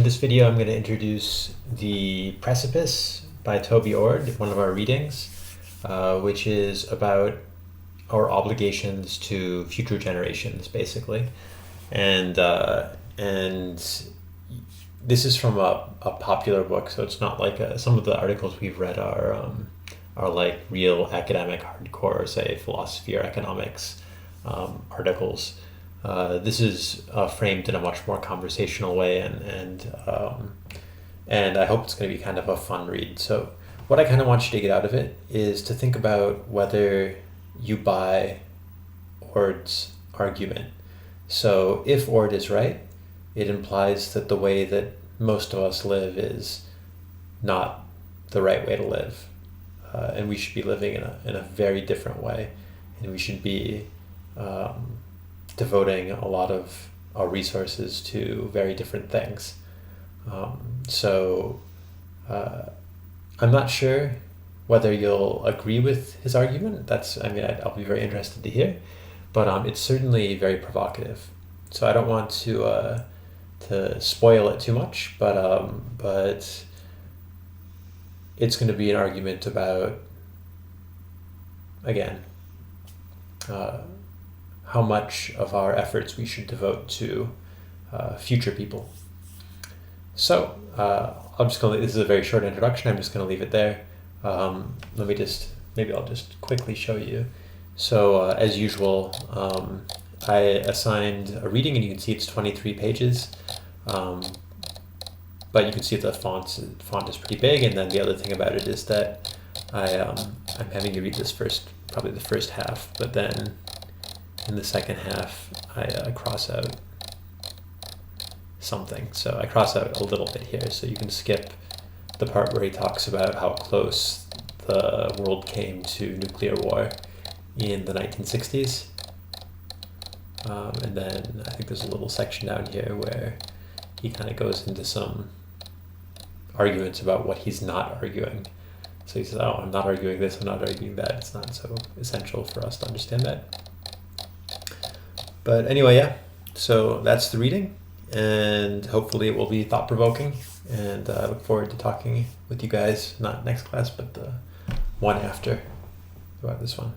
this video, I'm going to introduce The Precipice by Toby Ord, one of our readings, which is about our obligations to future generations, basically. And this is from a popular book, so it's not like some of the articles we've read are like real academic hardcore, say philosophy or economics articles. This is framed in a much more conversational way, and I hope it's going to be kind of a fun read. So what I kind of want you to get out of it is to think about whether you buy Ord's argument. So if Ord is right, it implies that the way that most of us live is not the right way to live, and we should be living in a very different way, and we should be devoting a lot of our resources to very different things. So I'm not sure whether you'll agree with his argument. I'll be very interested to hear, but it's certainly very provocative. So I don't want to spoil it too much, but it's going to be an argument about, again, how much of our efforts we should devote to future people. So this is a very short introduction. I'm just going to leave it there. Maybe I'll just quickly show you. So as usual, I assigned a reading, and you can see it's 23 pages. But you can see the font is pretty big, and then the other thing about it is that I'm having you read this probably the first half, but then in the second half I cross out something. So I cross out a little bit here, so you can skip the part where he talks about how close the world came to nuclear war in the 1960s. And then I think there's a little section down here where he kind of goes into some arguments about what he's not arguing. So he says, oh, I'm not arguing this, I'm not arguing that. It's not so essential for us to understand that. But anyway, yeah, so that's the reading, and hopefully it will be thought-provoking, and I look forward to talking with you guys, not next class, but the one after, about this one.